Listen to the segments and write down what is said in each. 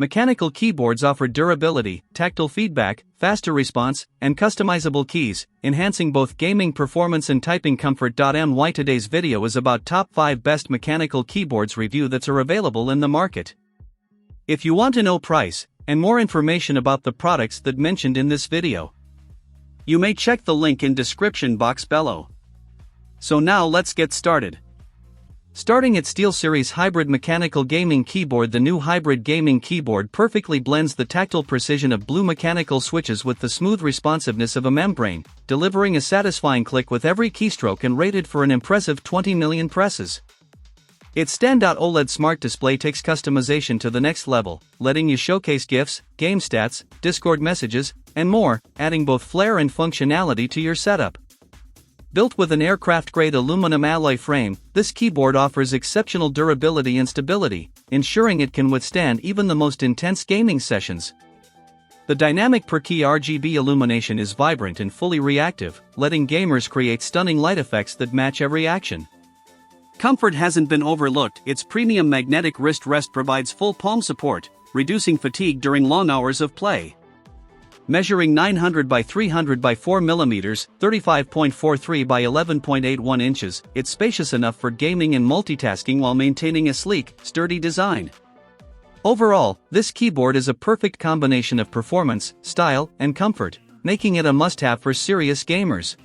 mechanical keyboards offer durability, tactile feedback, faster response, and customizable keys, enhancing both gaming performance and typing comfort. Today's video is about top 5 best mechanical keyboards review that are available in the market. If you want to know price and more information about the products that mentioned in this video, you may check the link in description box below. So now let's get started. Starting at SteelSeries Hybrid Mechanical Gaming Keyboard. The new hybrid gaming keyboard perfectly blends the tactile precision of blue mechanical switches with the smooth responsiveness of a membrane, delivering a satisfying click with every keystroke and rated for an impressive 20 million presses. Its standout OLED smart display takes customization to the next level, letting you showcase GIFs, game stats, Discord messages, and more, adding both flair and functionality to your setup. Built with an aircraft-grade aluminum alloy frame, this keyboard offers exceptional durability and stability, ensuring it can withstand even the most intense gaming sessions. The dynamic per-key RGB illumination is vibrant and fully reactive, letting gamers create stunning light effects that match every action. Comfort hasn't been overlooked. Its premium magnetic wrist rest provides full palm support, reducing fatigue during long hours of play. Measuring 900 by 300 by 4 mm, 35.43 by 11.81 inches, it's spacious enough for gaming and multitasking while maintaining a sleek, sturdy design. Overall, this keyboard is a perfect combination of performance, style, and comfort, making it a must-have for serious gamers.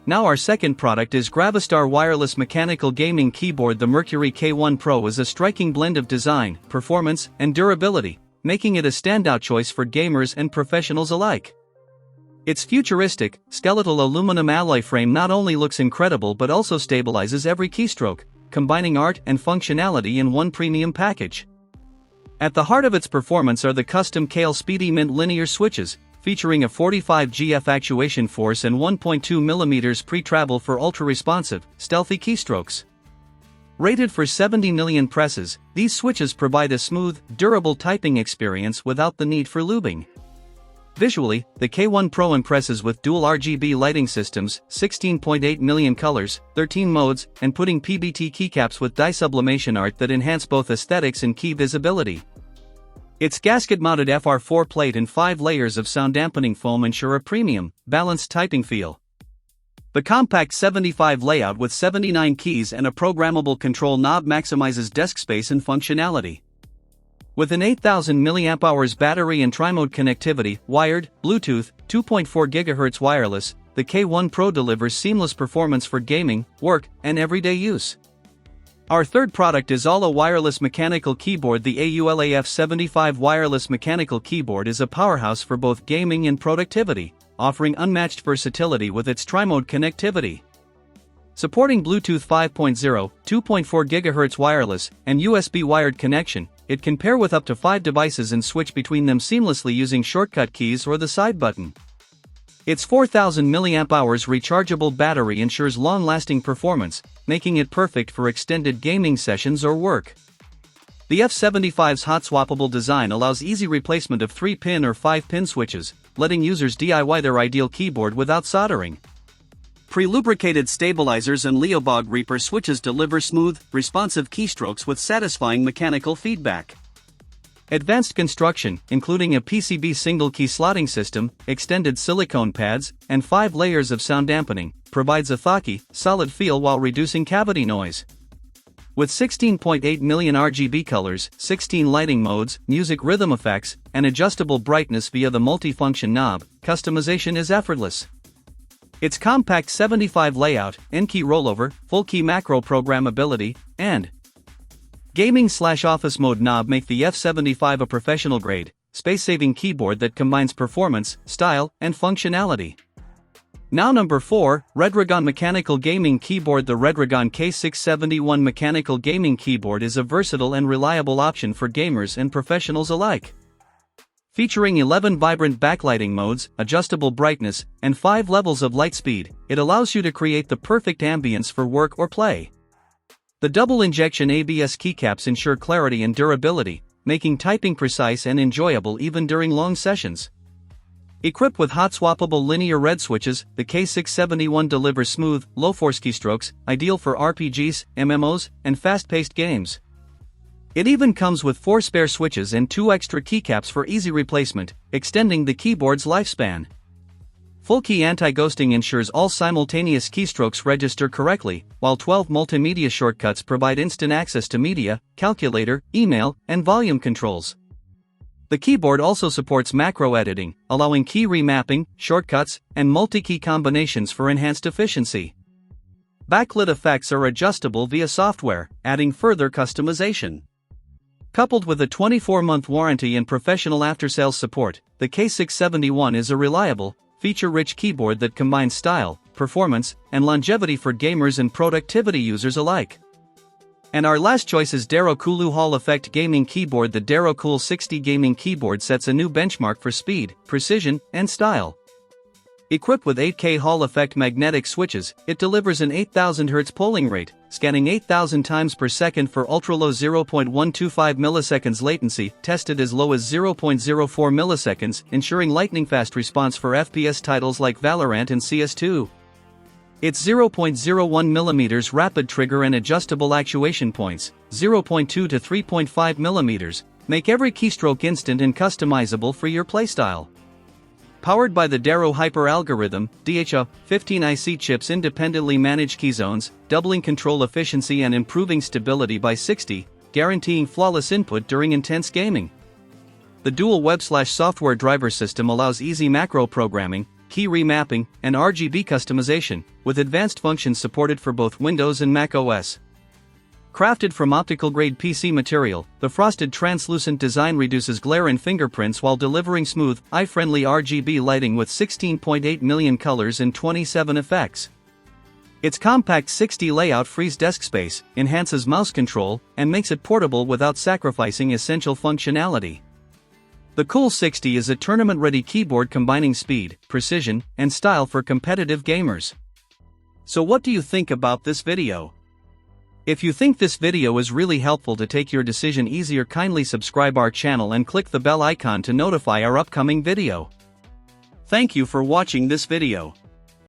Now our second product is GravaStar Wireless Mechanical Gaming Keyboard. The Mercury K1 Pro is a striking blend of design, performance, and durability, making it a standout choice for gamers and professionals alike. Its futuristic, skeletal aluminum alloy frame not only looks incredible but also stabilizes every keystroke, combining art and functionality in one premium package. At the heart of its performance are the custom KOOL60 Speedy Mint linear switches, featuring a 45 GF actuation force and 1.2 mm pre-travel for ultra-responsive, stealthy keystrokes. Rated for 70 million presses, these switches provide a smooth, durable typing experience without the need for lubing. Visually, the K1 Pro impresses with dual RGB lighting systems, 16.8 million colors, 13 modes, and putting PBT keycaps with dye sublimation art that enhance both aesthetics and key visibility. Its gasket-mounted FR4 plate and 5 layers of sound-dampening foam ensure a premium, balanced typing feel. The compact 75 layout with 79 keys and a programmable control knob maximizes desk space and functionality. With an 8000 mAh battery and tri-mode connectivity, wired, Bluetooth, 2.4 GHz wireless, the K1 Pro delivers seamless performance for gaming, work, and everyday use. Our third product is AULA Wireless Mechanical Keyboard. The AULA F75 wireless mechanical keyboard is a powerhouse for both gaming and productivity, offering unmatched versatility with its tri-mode connectivity. Supporting Bluetooth 5.0, 2.4 GHz wireless, and USB wired connection, it can pair with up to 5 devices and switch between them seamlessly using shortcut keys or the side button. Its 4000 mAh rechargeable battery ensures long-lasting performance, making it perfect for extended gaming sessions or work. The F75's hot-swappable design allows easy replacement of 3-pin or 5-pin switches, letting users DIY their ideal keyboard without soldering. Pre-lubricated stabilizers and Leobog Reaper switches deliver smooth, responsive keystrokes with satisfying mechanical feedback. Advanced construction, including a PCB single-key slotting system, extended silicone pads, and 5 layers of sound dampening, provides a thoughtful, solid feel while reducing cavity noise. With 16.8 million RGB colors, 16 lighting modes, music rhythm effects, and adjustable brightness via the multifunction knob, customization is effortless. Its compact 75 layout, N-key rollover, full-key macro programmability, and gaming/office mode knob make the F75 a professional-grade, space-saving keyboard that combines performance, style, and functionality. Now number 4, Redragon Mechanical Gaming Keyboard. The Redragon K671 Mechanical Gaming Keyboard is a versatile and reliable option for gamers and professionals alike. Featuring 11 vibrant backlighting modes, adjustable brightness, and 5 levels of light speed, it allows you to create the perfect ambience for work or play. The double-injection ABS keycaps ensure clarity and durability, making typing precise and enjoyable even during long sessions. Equipped with hot-swappable linear red switches, the K671 delivers smooth, low-force keystrokes, ideal for RPGs, MMOs, and fast-paced games. It even comes with 4 spare switches and 2 extra keycaps for easy replacement, extending the keyboard's lifespan. Full key anti-ghosting ensures all simultaneous keystrokes register correctly, while 12 multimedia shortcuts provide instant access to media, calculator, email, and volume controls. The keyboard also supports macro editing, allowing key remapping, shortcuts, and multi-key combinations for enhanced efficiency. Backlit effects are adjustable via software, adding further customization. Coupled with a 24-month warranty and professional after-sales support, the K671 is a reliable, feature-rich keyboard that combines style, performance, and longevity for gamers and productivity users alike. And our last choice is Dareu COOL60 Hall Effect Gaming Keyboard. The Dareu COOL60 gaming keyboard sets a new benchmark for speed, precision, and style. Equipped with 8K Hall Effect magnetic switches, it delivers an 8000 Hz polling rate, scanning 8000 times per second for ultra-low 0.125 milliseconds latency, tested as low as 0.04 milliseconds, ensuring lightning-fast response for FPS titles like Valorant and CS2. Its 0.01 mm rapid trigger and adjustable actuation points, 0.2 to 3.5 mm, make every keystroke instant and customizable for your playstyle. Powered by the Dareu Hyper algorithm, DHA, 15 IC chips independently manage key zones, doubling control efficiency and improving stability by 60, guaranteeing flawless input during intense gaming. The dual web/software driver system allows easy macro programming, key remapping, and RGB customization, with advanced functions supported for both Windows and Mac OS. Crafted from optical-grade PC material, the frosted translucent design reduces glare and fingerprints while delivering smooth, eye-friendly RGB lighting with 16.8 million colors and 27 effects. Its compact 6D layout frees desk space, enhances mouse control, and makes it portable without sacrificing essential functionality. The COOL60 is a tournament-ready keyboard combining speed, precision, and style for competitive gamers. So what do you think about this video? If you think this video is really helpful to take your decision easier, kindly subscribe our channel and click the bell icon to notify our upcoming video. Thank you for watching this video.